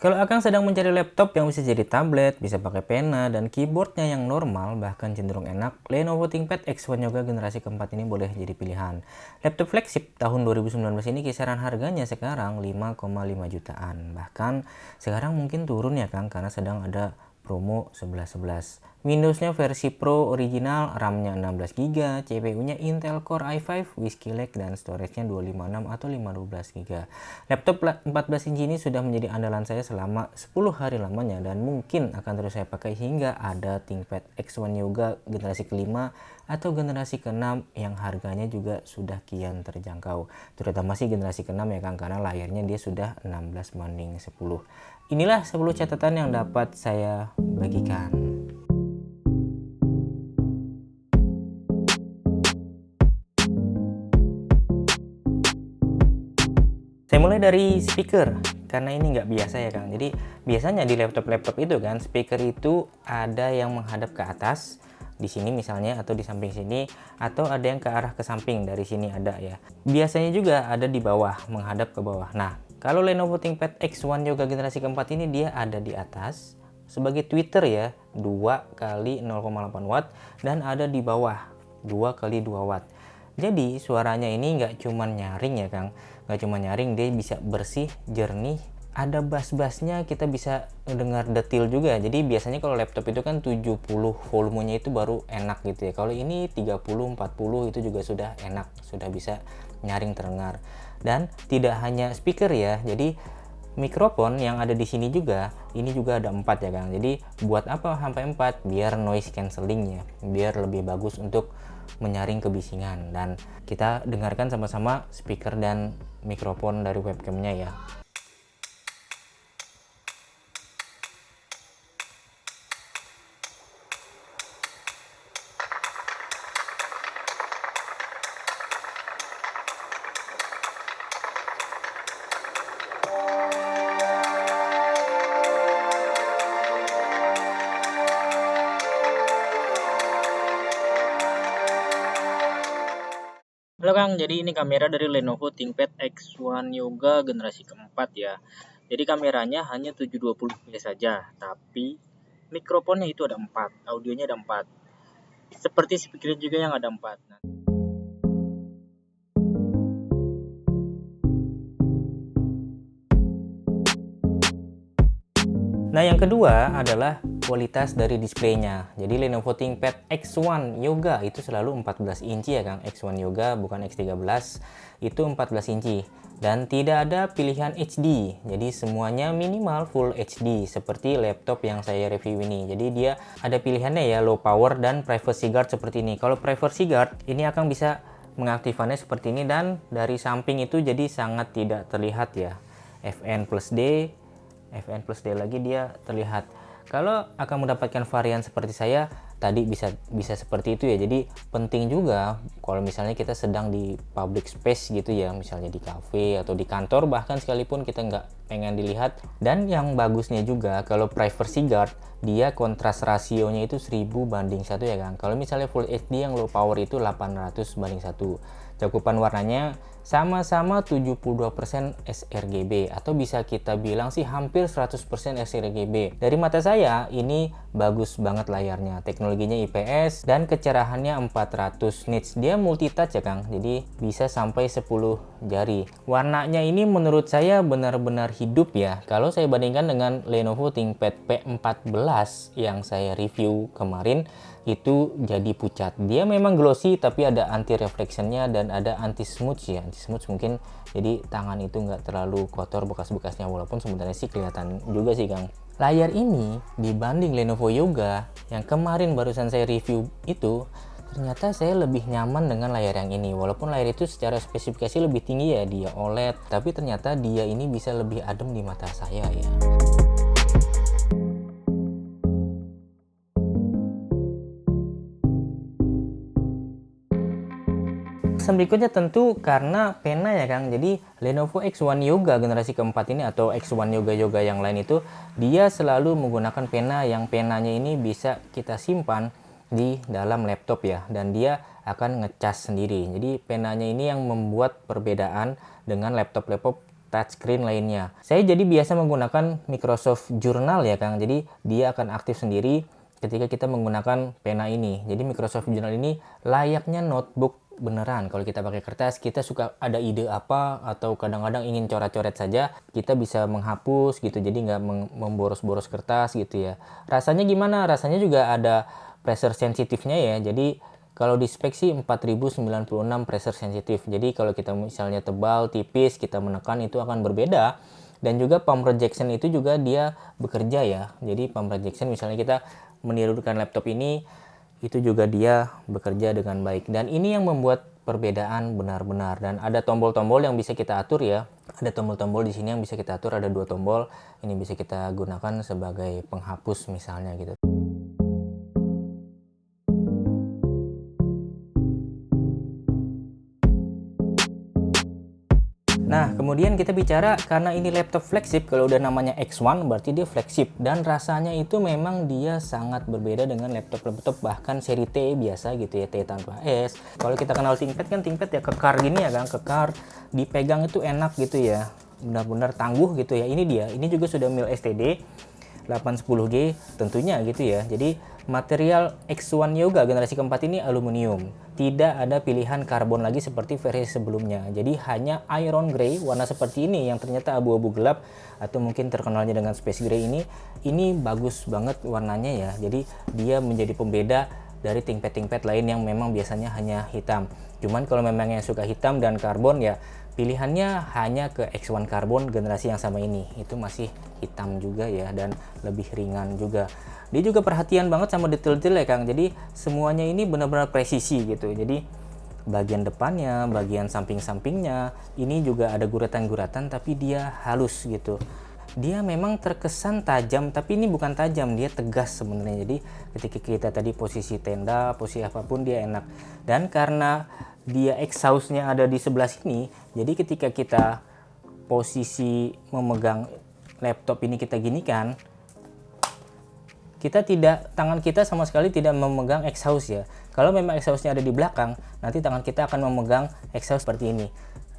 Kalau Akang sedang mencari laptop yang bisa jadi tablet, bisa pakai pena, dan keyboardnya yang normal, bahkan cenderung enak, Lenovo ThinkPad X1 Yoga generasi keempat ini boleh jadi pilihan. Laptop flagship tahun 2019 ini kisaran harganya sekarang 5,5 jutaan. Bahkan sekarang mungkin turun ya Kang, karena sedang ada promo 11-11. Windowsnya versi Pro original, RAM-nya 16 GB, CPU-nya Intel Core i5 with Skylake dan storage-nya 256 atau 512 GB. Laptop 14 inci ini sudah menjadi andalan saya selama 10 hari lamanya dan mungkin akan terus saya pakai hingga ada ThinkPad X1 Yoga generasi kelima atau generasi ke-6 yang harganya juga sudah kian terjangkau. Terutama sih generasi ke-6 ya Kang, karena layarnya dia sudah 16:10. Inilah 10 catatan yang dapat saya bagikan. Saya mulai dari speaker, karena ini nggak biasa ya Kang. Jadi biasanya di laptop-laptop itu kan, speaker itu ada yang menghadap ke atas, di sini misalnya, atau di samping sini, atau ada yang ke arah ke samping, dari sini ada ya. Biasanya juga ada di bawah, menghadap ke bawah. Nah, kalau Lenovo ThinkPad X1 Yoga generasi keempat ini dia ada di atas, sebagai tweeter ya, 2 kali 0,8 watt, dan ada di bawah, 2 kali 2 watt. Jadi suaranya ini nggak cuma nyaring ya Kang, nggak cuma nyaring, dia bisa bersih, jernih, ada bass-bassnya, kita bisa dengar detail juga. Jadi biasanya kalau laptop itu kan 70 volumenya itu baru enak gitu ya. Kalau ini 30, 40 itu juga sudah enak, sudah bisa nyaring terdengar. Dan tidak hanya speaker ya, jadi mikrofon yang ada di sini juga, ini juga ada 4 ya Kang. Jadi buat apa sampai 4? Biar noise cancelling ya, biar lebih bagus untuk menyaring kebisingan. Dan kita dengarkan sama-sama speaker dan mikrofon dari webcamnya ya. Halo Kang, jadi ini kamera dari Lenovo ThinkPad X1 Yoga generasi keempat ya. Jadi kameranya hanya 720p saja, tapi mikrofonnya itu ada 4, audionya ada 4. Seperti speaker juga yang ada 4. Nah, yang kedua adalah kualitas dari displaynya. Jadi Lenovo ThinkPad X1 Yoga itu selalu 14 inci ya Kang. X1 Yoga bukan X13, itu 14 inci. Dan tidak ada pilihan HD. Jadi semuanya minimal Full HD seperti laptop yang saya review ini. Jadi dia ada pilihannya ya, low power dan privacy guard seperti ini. Kalau privacy guard ini akan bisa mengaktifkannya seperti ini, dan dari samping itu jadi sangat tidak terlihat ya. FN plus D lagi dia terlihat. Kalau akan mendapatkan varian seperti saya tadi bisa seperti itu ya. Jadi penting juga kalau misalnya kita sedang di public space gitu ya, misalnya di cafe atau di kantor bahkan sekalipun kita nggak pengen dilihat. Dan yang bagusnya juga kalau privacy guard, dia kontras rasionya itu 1000:1 ya Kang. Kalau misalnya Full HD yang low power itu 800:1. Cakupan warnanya sama-sama 72% sRGB, atau bisa kita bilang sih hampir 100% sRGB. Dari mata saya ini bagus banget layarnya, teknologinya IPS dan kecerahannya 400 nits. Dia multitouch ya Kang, jadi bisa sampai 10 jari. Warnanya ini menurut saya benar-benar hidup ya. Kalau saya bandingkan dengan Lenovo ThinkPad P14 yang saya review kemarin, itu jadi pucat. Dia memang glossy tapi ada anti reflectionnya dan ada anti smudge ya. Anti smudge mungkin jadi tangan itu nggak terlalu kotor bekas-bekasnya, walaupun sebenarnya sih kelihatan juga sih Kang. Layar ini dibanding Lenovo Yoga yang kemarin barusan saya review itu, ternyata saya lebih nyaman dengan layar yang ini. Walaupun layar itu secara spesifikasi lebih tinggi ya, dia OLED, tapi ternyata dia ini bisa lebih adem di mata saya ya. Berikutnya tentu karena pena ya Kang. Jadi Lenovo X1 Yoga generasi keempat ini atau X1 Yoga yang lain itu, dia selalu menggunakan pena yang penanya ini bisa kita simpan di dalam laptop ya, dan dia akan ngecas sendiri. Jadi penanya ini yang membuat perbedaan dengan laptop-laptop touchscreen lainnya. Saya jadi biasa menggunakan Microsoft Journal ya Kang, jadi dia akan aktif sendiri ketika kita menggunakan pena ini. Jadi Microsoft Journal ini layaknya notebook beneran. Kalau kita pakai kertas, kita suka ada ide apa atau kadang-kadang ingin coret-coret saja, kita bisa menghapus gitu. Jadi nggak memboros-boros kertas gitu ya. Rasanya gimana? Rasanya juga ada pressure sensitifnya ya. Jadi kalau di spek sih 4096 pressure sensitif. Jadi kalau kita misalnya tebal, tipis, kita menekan itu akan berbeda. Dan juga pump rejection itu juga dia bekerja ya. Jadi pump rejection misalnya kita menirukan laptop ini, itu juga dia bekerja dengan baik. Dan ini yang membuat perbedaan benar-benar. Dan ada tombol-tombol yang bisa kita atur ya. Ada tombol-tombol di sini yang bisa kita atur, ada 2 tombol. Ini bisa kita gunakan sebagai penghapus misalnya gitu. Nah, kemudian kita bicara karena ini laptop flagship, kalau udah namanya X1 berarti dia flagship, dan rasanya itu memang dia sangat berbeda dengan laptop-laptop bahkan seri T biasa gitu ya, T tanpa S. Kalau kita kenal ThinkPad kan ThinkPad ya kekar gini ya kan, kekar, dipegang itu enak gitu ya, benar-benar tangguh gitu ya. Ini dia, ini juga sudah mil STD 810G tentunya gitu ya. Jadi material X1 Yoga generasi keempat ini aluminium. Tidak ada pilihan karbon lagi seperti versi sebelumnya. Jadi hanya iron gray warna seperti ini yang ternyata abu-abu gelap atau mungkin terkenalnya dengan space gray ini. Ini bagus banget warnanya ya. Jadi dia menjadi pembeda dari ThinkPad lain yang memang biasanya hanya hitam. Cuman kalau memang yang suka hitam dan karbon ya pilihannya hanya ke X1 Carbon generasi yang sama ini. Itu masih hitam juga ya dan lebih ringan juga. Dia juga perhatian banget sama detail-detail ya Kang. Jadi semuanya ini benar-benar presisi gitu. Jadi bagian depannya, bagian samping-sampingnya ini juga ada guratan-guratan tapi dia halus gitu. Dia memang terkesan tajam tapi ini bukan tajam, dia tegas sebenarnya. Jadi ketika kita tadi posisi tenda, posisi apapun dia enak. Dan karena dia exhaustnya ada di sebelah sini, jadi ketika kita posisi memegang laptop ini kita ginikan, kita tidak, tangan kita sama sekali tidak memegang exhaust ya. Kalau memang exhaustnya ada di belakang, nanti tangan kita akan memegang exhaust seperti ini.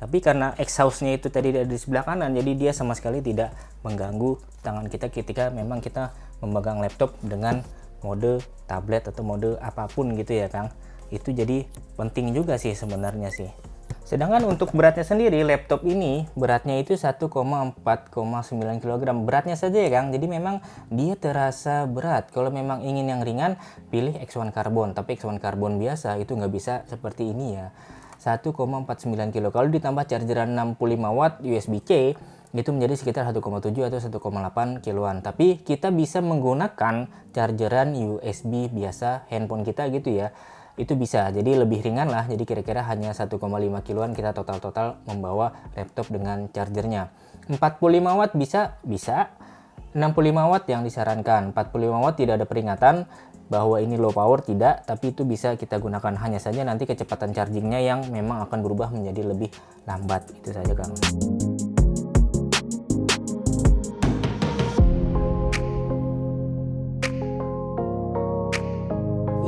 Tapi karena exhaustnya itu tadi ada di sebelah kanan, jadi dia sama sekali tidak mengganggu tangan kita ketika memang kita memegang laptop dengan mode tablet atau mode apapun gitu ya Kang. Itu jadi penting juga sih sebenarnya sih. Sedangkan untuk beratnya sendiri, laptop ini beratnya itu 1,4,9 kg. Beratnya saja ya Kang, jadi memang dia terasa berat. Kalau memang ingin yang ringan, pilih X1 Carbon. Tapi X1 Carbon biasa itu nggak bisa seperti ini ya. 1,49 kg. Kalau ditambah chargeran 65 watt USB-C, itu menjadi sekitar 1,7 atau 1,8 kiloan. Tapi kita bisa menggunakan chargeran USB biasa handphone kita gitu ya. Itu bisa, jadi lebih ringan lah. Jadi kira-kira hanya 1,5 kiloan kita total membawa laptop dengan chargernya. 45 watt bisa, 65 watt yang disarankan. 45 watt tidak ada peringatan bahwa ini low power, tidak, tapi itu bisa kita gunakan. Hanya saja nanti kecepatan chargingnya yang memang akan berubah menjadi lebih lambat. Itu saja Kang.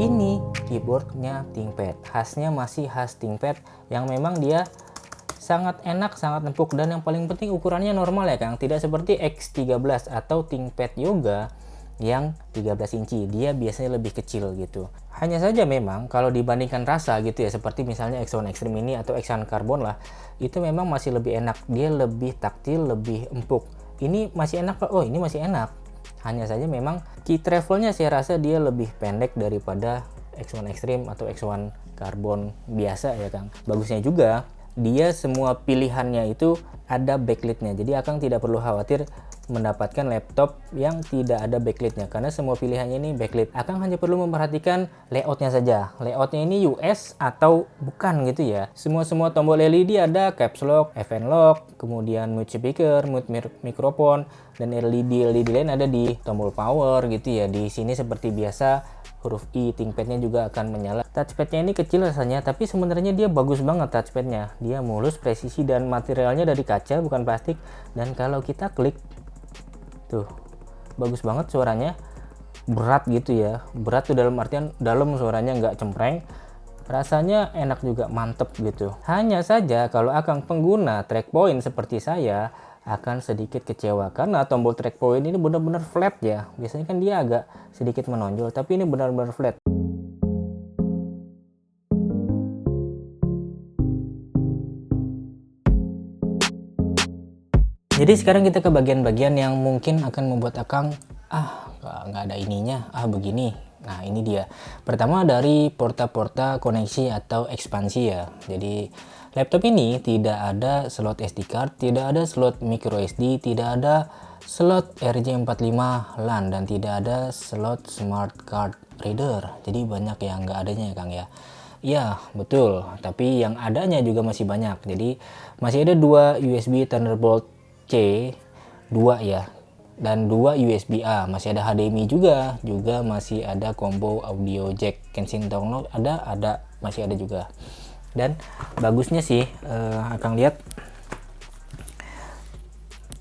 Ini keyboardnya ThinkPad, khasnya masih khas ThinkPad yang memang dia sangat enak, sangat empuk, dan yang paling penting ukurannya normal ya Kang, tidak seperti X13 atau ThinkPad Yoga yang 13 inci, dia biasanya lebih kecil gitu. Hanya saja memang kalau dibandingkan rasa gitu ya, seperti misalnya X1 Extreme ini atau X1 Carbon lah, itu memang masih lebih enak, dia lebih taktil, lebih empuk. Ini masih enak, oh ini masih enak. Hanya saja memang key travelnya saya rasa dia lebih pendek daripada X1 Extreme atau X1 Carbon biasa ya Kang. Bagusnya juga dia semua pilihannya itu ada backlightnya, jadi Akang tidak perlu khawatir mendapatkan laptop yang tidak ada backlightnya karena semua pilihannya ini backlit. Akang hanya perlu memperhatikan layoutnya saja, layoutnya ini US atau bukan gitu ya. Semua tombol LED ada, caps lock, FN lock, kemudian mute speaker, mute microphone, dan LED lain ada di tombol power gitu ya. Di sini seperti biasa huruf I, ThinkPad-nya juga akan menyala. Touchpad-nya ini kecil rasanya, tapi sebenarnya dia bagus banget touchpad-nya. Dia mulus, presisi, dan materialnya dari kaca bukan plastik. Dan kalau kita klik, tuh bagus banget suaranya, berat gitu ya. Berat tuh dalam artian dalam, suaranya nggak cempreng. rasanya enak juga, mantep gitu. Hanya saja kalau Akang pengguna track point seperti saya akan sedikit kecewa karena tombol track point ini benar-benar flat ya. Biasanya kan dia agak sedikit menonjol, tapi ini benar-benar flat. Jadi sekarang kita ke bagian-bagian yang mungkin akan membuat Akang nggak ada ininya, begini. Nah ini dia. Pertama dari porta-porta koneksi atau ekspansi ya. Jadi laptop ini tidak ada slot SD card, tidak ada slot micro SD, tidak ada slot RJ45 LAN, dan tidak ada slot smart card reader. Jadi banyak yang nggak adanya ya Kang ya. Iya betul, tapi yang adanya juga masih banyak. Jadi masih ada dua USB Thunderbolt C 2 ya, dan 2 USB A, masih ada HDMI juga masih ada combo audio jack Kensington Note, masih ada juga. Dan bagusnya sih Akang lihat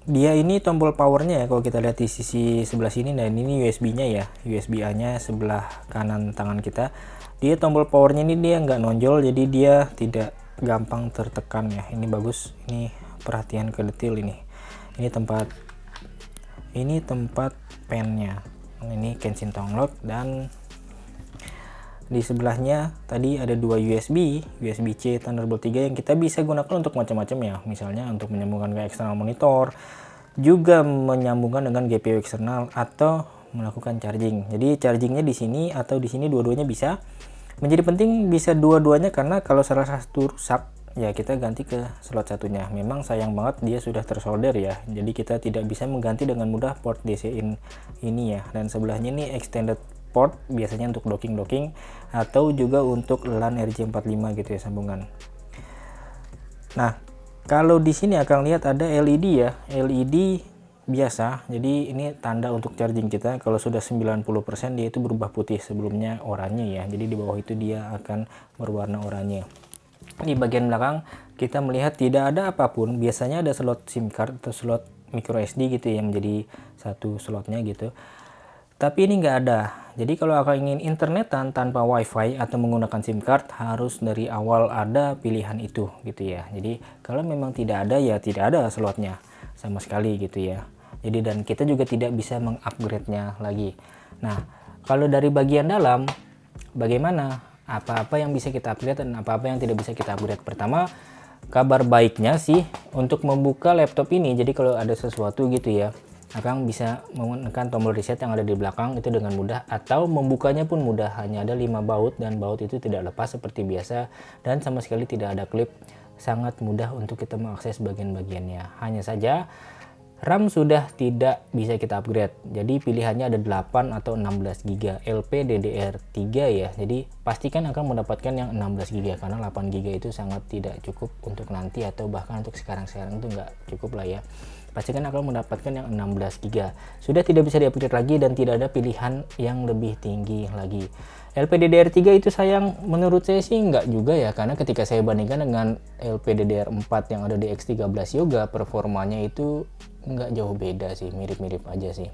dia ini tombol powernya ya, kalau kita lihat di sisi sebelah sini, dan ini USB-nya ya, USB A-nya sebelah kanan tangan kita. Dia tombol powernya ini dia nggak nonjol, jadi dia tidak gampang tertekan ya. Ini bagus, ini perhatian ke detail ini. Ini tempat pennya. Ini Kensington Note, dan di sebelahnya tadi ada dua USB-C Thunderbolt 3 yang kita bisa gunakan untuk macam-macam ya. Misalnya untuk menyambungkan ke eksternal monitor, juga menyambungkan dengan GPU eksternal atau melakukan charging. Jadi chargingnya di sini atau di sini, dua-duanya bisa. Menjadi penting bisa dua-duanya karena kalau salah satu rusak ya kita ganti ke slot satunya. Memang sayang banget dia sudah tersolder ya, jadi kita tidak bisa mengganti dengan mudah port DC in ini ya. Dan sebelahnya ini extended port, biasanya untuk docking atau juga untuk LAN RJ45 gitu ya, sambungan. Nah kalau di sini akan lihat ada LED ya, LED biasa. Jadi ini tanda untuk charging kita. Kalau sudah 90% dia itu berubah putih, sebelumnya oranye ya. Jadi di bawah itu dia akan berwarna oranye. Di bagian belakang kita melihat tidak ada apapun. Biasanya ada slot SIM card atau slot micro SD gitu ya, menjadi satu slotnya gitu. Tapi ini nggak ada. Jadi kalau Akang ingin internetan tanpa wifi atau menggunakan SIM card, harus dari awal ada pilihan itu gitu ya. Jadi kalau memang tidak ada ya tidak ada slotnya sama sekali gitu ya. Jadi dan kita juga tidak bisa mengupgrade-nya lagi. Nah kalau dari bagian dalam bagaimana? Apa-apa yang bisa kita upgrade dan apa-apa yang tidak bisa kita upgrade. Pertama, kabar baiknya sih untuk membuka laptop ini, jadi kalau ada sesuatu gitu ya, Akang bisa menekan tombol reset yang ada di belakang itu dengan mudah, atau membukanya pun mudah. Hanya ada 5 baut dan baut itu tidak lepas seperti biasa dan sama sekali tidak ada klip. Sangat mudah untuk kita mengakses bagian-bagiannya. Hanya saja RAM sudah tidak bisa kita upgrade. Jadi pilihannya ada 8 atau 16 GB LPDDR3 ya. Jadi pastikan akan mendapatkan yang 16 GB karena 8 GB itu sangat tidak cukup untuk nanti atau bahkan untuk sekarang-sekarang itu nggak cukup lah ya. Pastikan akan mendapatkan yang 16 GB. Sudah tidak bisa di-upgrade lagi dan tidak ada pilihan yang lebih tinggi lagi. LPDDR3 itu sayang menurut saya sih nggak juga ya, karena ketika saya bandingkan dengan LPDDR4 yang ada di X13 Yoga, performanya itu nggak jauh beda sih, mirip-mirip aja sih.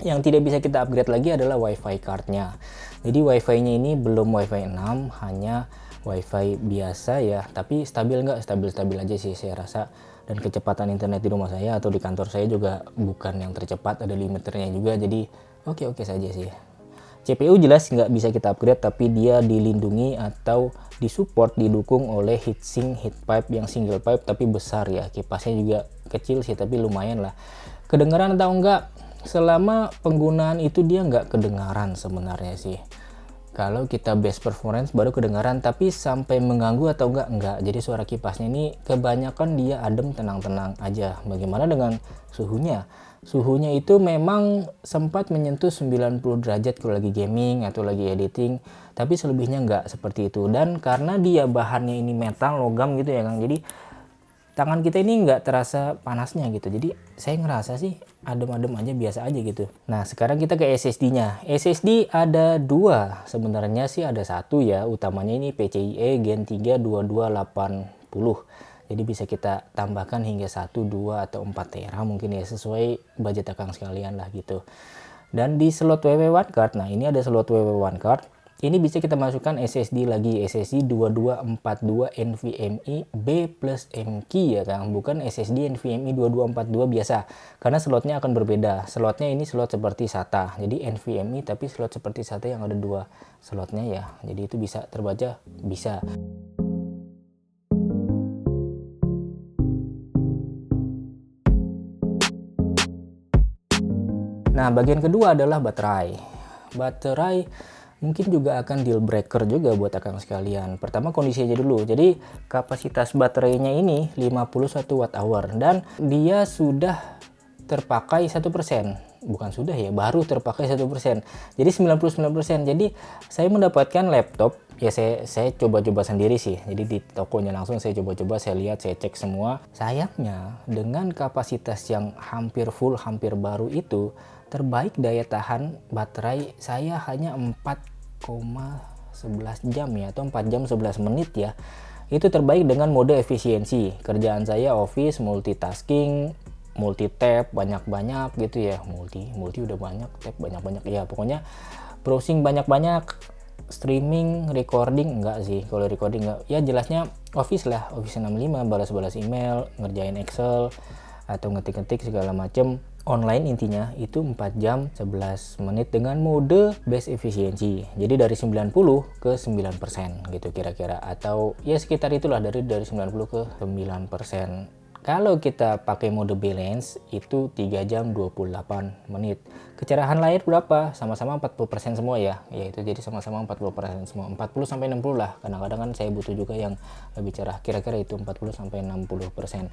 Yang tidak bisa kita upgrade lagi adalah WiFi cardnya. Jadi WiFi-nya ini belum WiFi 6, hanya WiFi biasa ya, tapi stabil nggak? Stabil-stabil aja sih saya rasa. Dan kecepatan internet di rumah saya atau di kantor saya juga bukan yang tercepat, ada limiternya juga, jadi oke-oke saja sih. CPU jelas nggak bisa kita upgrade, tapi dia dilindungi atau disupport, didukung oleh heatsink heat pipe yang single pipe tapi besar ya. Kipasnya juga kecil sih tapi lumayan lah. Kedengaran atau enggak, selama penggunaan itu dia nggak kedengaran sebenarnya sih. Kalau kita best performance baru kedengaran, tapi sampai mengganggu atau enggak. Jadi suara kipasnya ini kebanyakan dia adem, tenang-tenang aja. Bagaimana dengan suhunya? Suhunya itu memang sempat menyentuh 90 derajat kalau lagi gaming atau lagi editing, tapi selebihnya enggak seperti itu. Dan karena dia bahannya ini metal, logam gitu ya Kang, jadi tangan kita ini nggak terasa panasnya gitu. Jadi saya ngerasa sih adem-adem aja, biasa aja gitu. Nah sekarang kita ke SSD-nya. SSD ada dua, sebenarnya sih ada satu ya, utamanya ini PCIe Gen 3 2280. Jadi bisa kita tambahkan hingga 1, 2, atau 4 tera mungkin ya, sesuai budget Akang sekalian lah gitu. Dan di slot WW1 card, nah ini ada slot WW1 card. Ini bisa kita masukkan SSD lagi, SSD 2242 NVMe B+MK ya Kang, bukan SSD NVMe 2242 biasa, karena slotnya akan berbeda. Slotnya ini slot seperti SATA, jadi NVMe tapi slot seperti SATA yang ada dua slotnya ya, jadi itu bisa terbaca, bisa. Nah, bagian kedua adalah baterai. Baterai mungkin juga akan deal breaker juga buat akang sekalian. Pertama kondisi aja dulu. Jadi kapasitas baterainya ini 51 watt hour dan dia sudah terpakai 1%. Bukan sudah ya, baru terpakai 1%. Jadi 99%. Jadi saya mendapatkan laptop ya, saya coba-coba sendiri sih. Jadi di tokonya langsung saya coba-coba, saya lihat, saya cek semua. Sayangnya dengan kapasitas yang hampir full, hampir baru itu, terbaik daya tahan baterai saya hanya 4,11 jam ya, atau 4 jam 11 menit ya. Itu terbaik dengan mode efisiensi. Kerjaan saya office, multitasking, multi tab banyak-banyak gitu ya. Multi udah banyak, tab banyak-banyak ya. Pokoknya browsing banyak-banyak, streaming, recording enggak sih. Kalau recording enggak, ya jelasnya office lah, Office 65, balas-balas email, ngerjain Excel atau ngetik-ngetik segala macem online, intinya itu 4 jam 11 menit dengan mode best efisiensi. Jadi dari 90 ke 9% gitu kira-kira, atau ya sekitar itulah, dari 90 ke 9%. Kalau kita pakai mode balance itu 3 jam 28 menit. Kecerahan layar berapa? Sama-sama 40% semua ya. Yaitu jadi sama-sama 40% semua. 40 sampai 60 lah. Kadang-kadang kan saya butuh juga yang lebih cerah. Kira-kira itu 40 sampai 60%.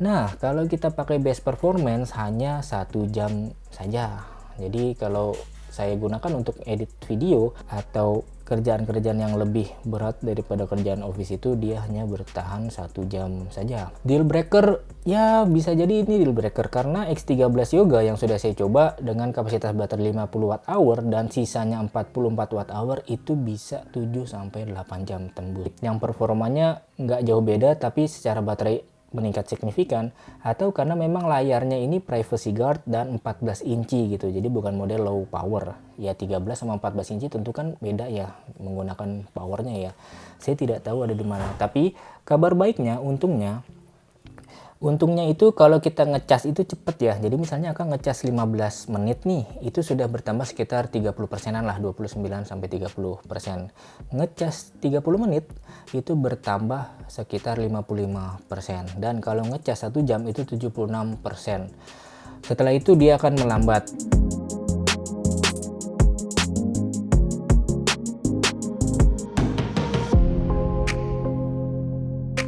Nah, kalau kita pakai best performance hanya 1 jam saja. Jadi kalau saya gunakan untuk edit video atau kerjaan-kerjaan yang lebih berat daripada kerjaan office itu, dia hanya bertahan 1 jam saja. Deal breaker ya, bisa jadi ini deal breaker karena X13 Yoga yang sudah saya coba dengan kapasitas baterai 50 watt hour dan sisanya 44 watt hour itu bisa 7 sampai 8 jam tembus. Yang performanya nggak jauh beda, tapi secara baterai meningkat signifikan, atau karena memang layarnya ini privacy guard dan 14 inci gitu, jadi bukan model low power ya. 13 sama 14 inci tentu kan beda ya menggunakan powernya ya, saya tidak tahu ada di mana. Tapi kabar baiknya, untungnya itu kalau kita ngecas itu cepet ya. Jadi misalnya akan ngecas 15 menit nih, itu sudah bertambah sekitar 30%an lah, 29 sampai 30%. Ngecas 30 menit itu bertambah sekitar 55%. Dan kalau ngecas 1 jam itu 76%. Setelah itu dia akan melambat.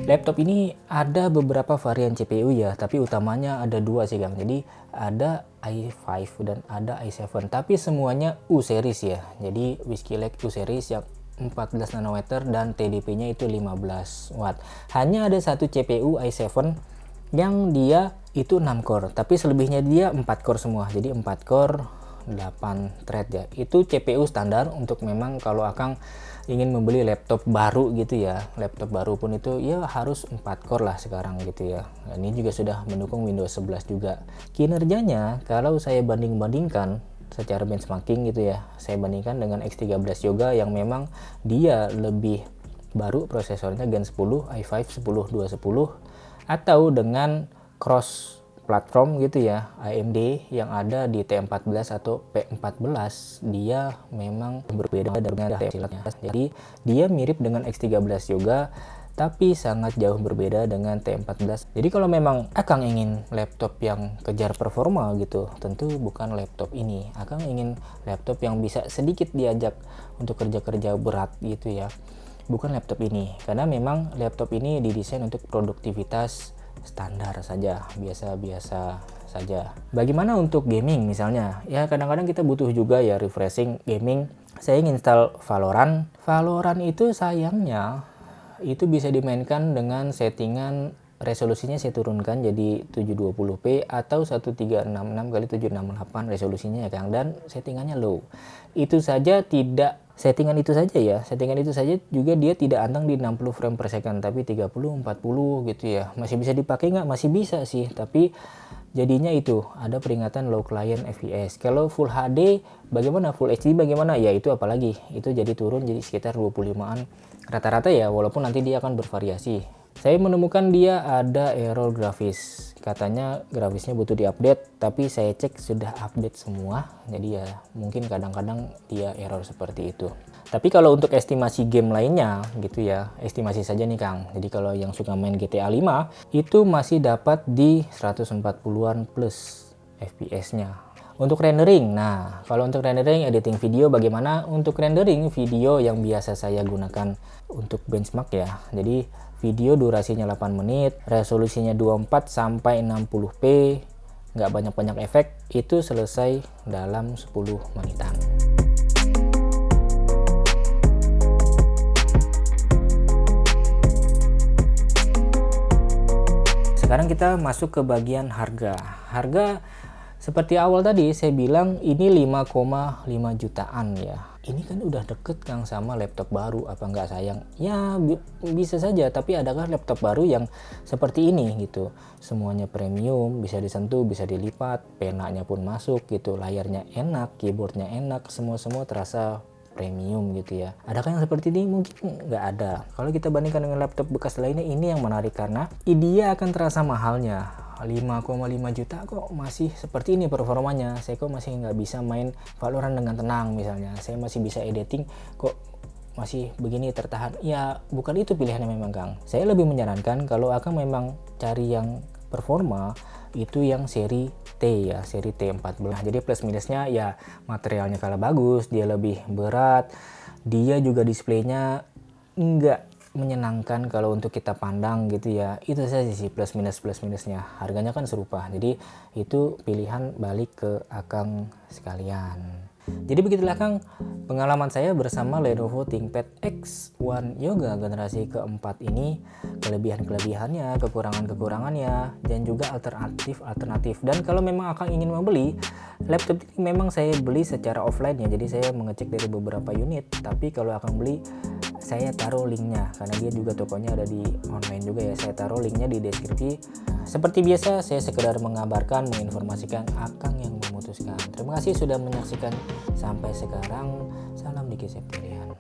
Laptop ini ada beberapa varian CPU ya, tapi utamanya ada dua sih Kang. Jadi ada i5 dan ada i7, tapi semuanya U series ya. Jadi Skylake U series yang 14 nanometer dan TDP-nya itu 15 watt. Hanya ada satu CPU i7 yang dia itu 6 core, tapi selebihnya dia 4 core semua. Jadi 4 core 8 thread ya. Itu CPU standar untuk memang kalau Akang ingin membeli laptop baru gitu ya. Laptop baru pun itu ya harus 4 core lah sekarang gitu ya. Nah, ini juga sudah mendukung Windows 11 juga. Kinerjanya kalau saya banding-bandingkan secara benchmarking gitu ya, saya bandingkan dengan X13 Yoga yang memang dia lebih baru, prosesornya Gen 10 i5 10210, atau dengan cross platform gitu ya, AMD yang ada di T14 atau P14, dia memang berbeda dengan hasilnya. Jadi dia mirip dengan X13 Yoga, tapi sangat jauh berbeda dengan T14. Jadi kalau memang Akang ingin laptop yang kejar performa gitu, tentu bukan laptop ini. Akang ingin laptop yang bisa sedikit diajak untuk kerja-kerja berat gitu ya, bukan laptop ini. Karena memang laptop ini didesain untuk produktivitas standar saja, biasa-biasa saja. Bagaimana untuk gaming misalnya? Ya kadang-kadang kita butuh juga ya refreshing gaming. Saya install Valorant. Valorant itu sayangnya itu bisa dimainkan dengan settingan resolusinya saya turunkan jadi 720p atau 1366x768 resolusinya ya Kang, dan settingannya low. Itu saja tidak, settingan itu saja juga dia tidak anteng di 60 frame per second, tapi 30 40 gitu ya. Masih bisa dipakai nggak? Masih bisa sih, tapi jadinya itu ada peringatan low client FPS. Kalau Full HD bagaimana, Full HD bagaimana, ya itu apalagi itu jadi turun jadi sekitar 25an rata-rata ya, walaupun nanti dia akan bervariasi. Saya menemukan dia ada error grafis, katanya grafisnya butuh diupdate, tapi saya cek sudah update semua, jadi ya mungkin kadang-kadang dia error seperti itu. Tapi kalau untuk estimasi game lainnya gitu ya, estimasi saja nih Kang. Jadi kalau yang suka main GTA 5 itu masih dapat di 140-an plus FPS-nya. Untuk rendering, nah kalau untuk rendering editing video bagaimana? Untuk rendering video yang biasa saya gunakan untuk benchmark ya. Jadi video durasinya 8 menit, resolusinya 24 sampai 60p, nggak banyak-banyak efek, itu selesai dalam 10 menitan. Sekarang kita masuk ke bagian harga. Harga seperti awal tadi saya bilang ini 5,5 jutaan ya. Ini kan udah deket Kang sama laptop baru, apa nggak sayang? Ya bisa saja, tapi adakah laptop baru yang seperti ini gitu? Semuanya premium, bisa disentuh, bisa dilipat, penanya pun masuk gitu, layarnya enak, keyboardnya enak, semua terasa premium gitu ya. Adakah yang seperti ini? Mungkin nggak ada. Kalau kita bandingkan dengan laptop bekas lainnya, ini yang menarik karena dia akan terasa mahalnya. 5,5 juta kok masih seperti ini performanya. Saya kok masih nggak bisa main Valorant dengan tenang misalnya. Saya masih bisa editing kok masih begini tertahan. Ya bukan itu pilihannya memang Kang. Saya lebih menyarankan kalau Akang memang cari yang performa itu yang seri T ya, seri T14. Jadi plus minusnya ya materialnya kalah bagus, dia lebih berat, dia juga displaynya enggak menyenangkan kalau untuk kita pandang gitu ya. Itu saja sih plus minusnya. Harganya kan serupa, jadi itu pilihan balik ke Akang sekalian. Jadi begitulah Kang pengalaman saya bersama Lenovo ThinkPad X1 Yoga generasi keempat ini, kelebihan-kelebihannya, kekurangan-kekurangannya, dan juga alternatif. Dan kalau memang Akang ingin membeli laptop ini, memang saya beli secara offline ya, jadi saya mengecek dari beberapa unit. Tapi kalau Akang beli, saya taruh linknya karena dia juga tokonya ada di online juga ya. Saya taruh linknya di deskripsi. Seperti biasa, saya sekedar mengabarkan, menginformasikan, Akang yang memutuskan. Terima kasih sudah menyaksikan sampai sekarang. Salam Diki Septilian.